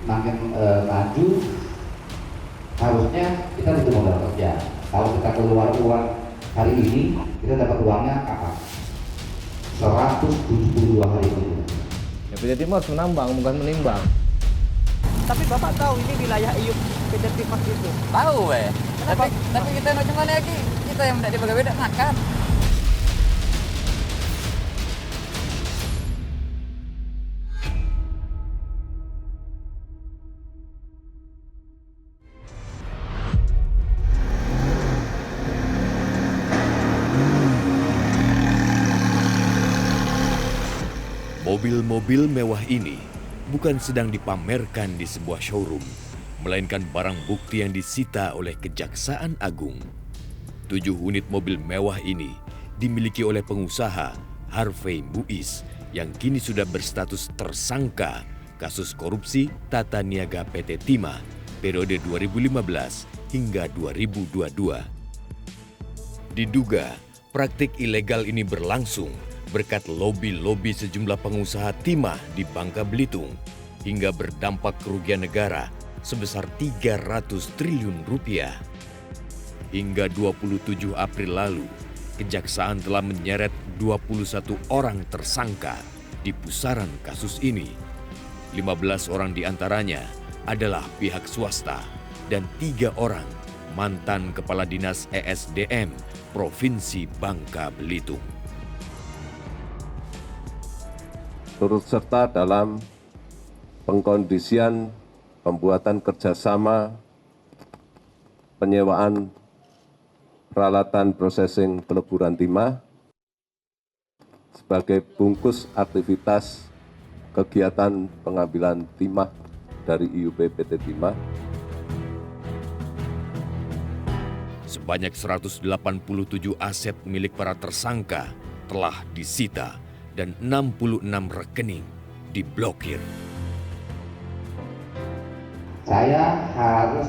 makin maju, harusnya kita butuh modal kerja. Kalau kita keluar uang hari ini, kita dapat uangnya kapan? 172 hari kemudian. Ya, PT Timah harus menambang, bukan menimbang. Tapi Bapak tahu ini wilayah IUP PT Timah itu? Tahu weh. Tapi kita nak cuman lagi, kita yang tidak dibagi-bagi makan. Mobil-mobil mewah ini bukan sedang dipamerkan di sebuah showroom, melainkan barang bukti yang disita oleh Kejaksaan Agung. 7 unit mobil mewah ini dimiliki oleh pengusaha Harvey Muiz yang kini sudah berstatus tersangka kasus korupsi tata niaga PT Timah periode 2015 hingga 2022. Diduga praktik ilegal ini berlangsung berkat lobi-lobi sejumlah pengusaha timah di Bangka Belitung hingga berdampak kerugian negara sebesar 300 triliun rupiah. Hingga 27 April lalu, Kejaksaan telah menyeret 21 orang tersangka di pusaran kasus ini. 15 orang diantaranya adalah pihak swasta dan 3 orang mantan Kepala Dinas ESDM Provinsi Bangka Belitung. Turut serta dalam pengkondisian pembuatan kerjasama penyewaan peralatan processing peleburan timah sebagai bungkus aktivitas kegiatan pengambilan timah dari IUP PT Timah. Sebanyak 187 aset milik para tersangka telah disita dan 66 rekening diblokir. Saya harus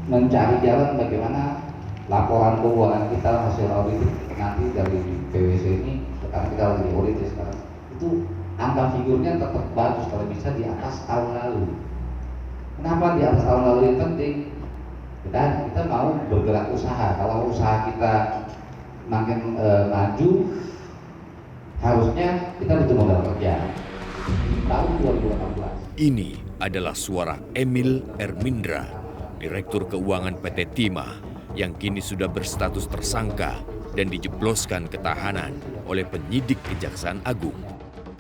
mencari jalan bagaimana laporan keuangan kita hasil audit nanti dari PwC ini, karena kita lagi audit sekarang, itu angka figurnya tetap bagus kalau bisa di atas tahun lalu. Kenapa di atas tahun lalu yang penting? Kita mau bergerak usaha. Kalau usaha kita makin maju, harusnya kita butuh modal kerja. Di tahun 2018. Ini adalah suara Emil Ermindra, Direktur Keuangan PT Timah yang kini sudah berstatus tersangka dan dijebloskan ke tahanan oleh penyidik Kejaksaan Agung.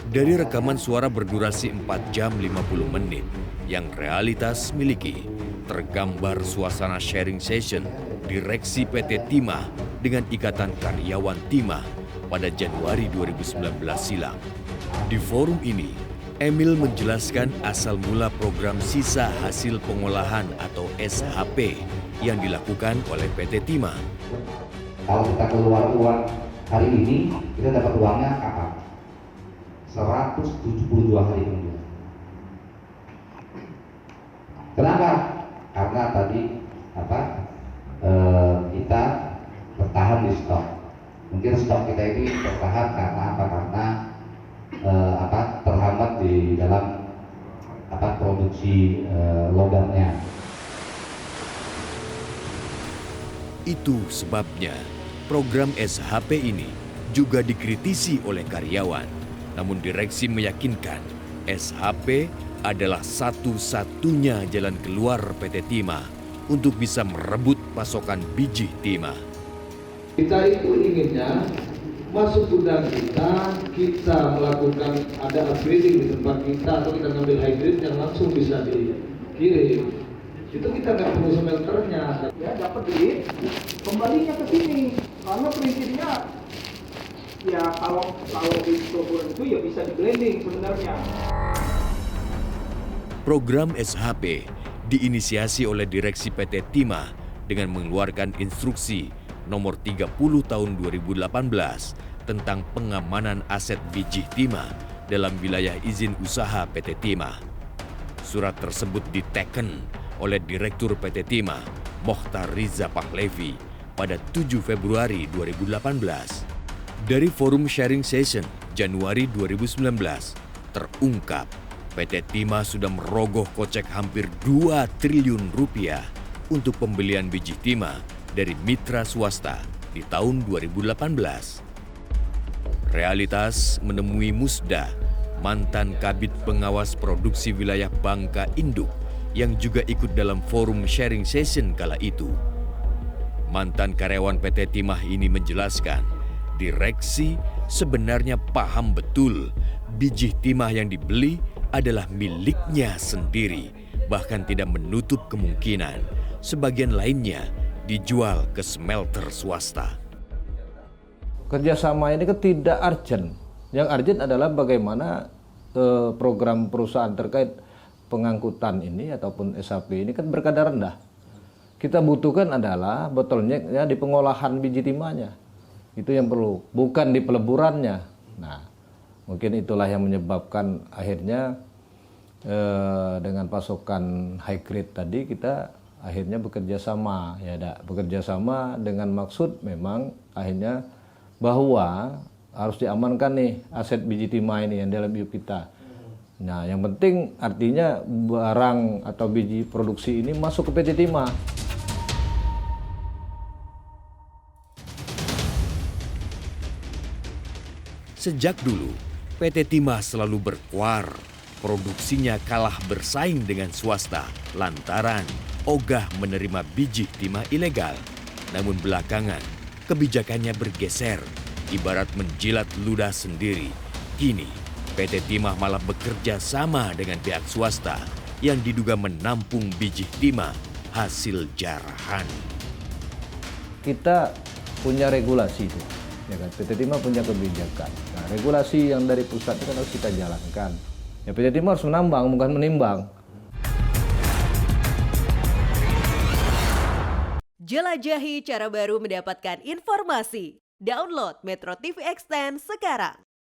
Dari rekaman suara berdurasi 4 jam 50 menit yang realitas miliki, tergambar suasana sharing session direksi PT Timah dengan ikatan karyawan Timah pada Januari 2019 silam. Di forum ini, Emil menjelaskan asal mula program sisa hasil pengolahan atau SHP yang dilakukan oleh PT Timah. Kalau kita keluar uang hari ini, kita dapat uangnya kapan? 172 hari kemudian. Kenapa? Karena tadi kita bertahan di stok. Mungkin stok kita ini bertahan karena apa? Karena terhambat di dalam produksi logamnya. Itu sebabnya program SHP ini juga dikritisi oleh karyawan. Namun direksi meyakinkan SHP adalah satu-satunya jalan keluar PT Timah untuk bisa merebut pasokan biji timah. Kita itu inginnya masuk gudang kita melakukan ada upgrading di tempat kita atau kita ngambil hybrid yang langsung bisa dikirim. Itu kita nggak perlu smelternya. Ya dapat duit, kembalinya ke sini. Karena prinsipnya ya kalau itu ya bisa di blending sebenarnya. Program SHP diinisiasi oleh direksi PT Timah dengan mengeluarkan instruksi nomor 30 tahun 2018 tentang pengamanan aset biji timah dalam wilayah izin usaha PT Timah. Surat tersebut diteken oleh Direktur PT Timah, Mokhtar Riza Pahlevi, pada 7 Februari 2018. Dari forum sharing session Januari 2019, terungkap PT Timah sudah merogoh kocek hampir 2 triliun rupiah untuk pembelian biji timah dari mitra swasta di tahun 2018. Realitas menemui Musda, mantan Kabid Pengawas Produksi Wilayah Bangka Induk yang juga ikut dalam forum sharing session kala itu. Mantan karyawan PT Timah ini menjelaskan, direksi sebenarnya paham betul biji timah yang dibeli adalah miliknya sendiri, bahkan tidak menutup kemungkinan sebagian lainnya dijual ke smelter swasta. Kerjasama ini kan tidak urgent. Yang urgent adalah bagaimana program perusahaan terkait pengangkutan ini ataupun SAP ini kan berkadar rendah. Kita butuhkan adalah bottleneck ya di pengolahan biji timahnya. Itu yang perlu, bukan di peleburannya. Nah, mungkin itulah yang menyebabkan akhirnya dengan pasokan high grade tadi kita akhirnya bekerja sama bekerja sama dengan maksud memang akhirnya bahwa harus diamankan nih aset biji timah ini yang dalam IUP kita. Nah, yang penting artinya barang atau biji produksi ini masuk ke PT Timah. Sejak dulu, PT Timah selalu berkuar. Produksinya kalah bersaing dengan swasta lantaran ogah menerima biji timah ilegal. Namun belakangan, kebijakannya bergeser, ibarat menjilat ludah sendiri. Kini, PT Timah malah bekerja sama dengan pihak swasta yang diduga menampung biji timah hasil jarahan. Kita punya regulasi itu, ya kan? PT Timah punya kebijakan. Nah, regulasi yang dari pusat itu kan harus kita jalankan. Ya, PT Timah harus menambang, bukan menimbang. Jelajahi cara baru mendapatkan informasi. Download Metro TV Extend sekarang.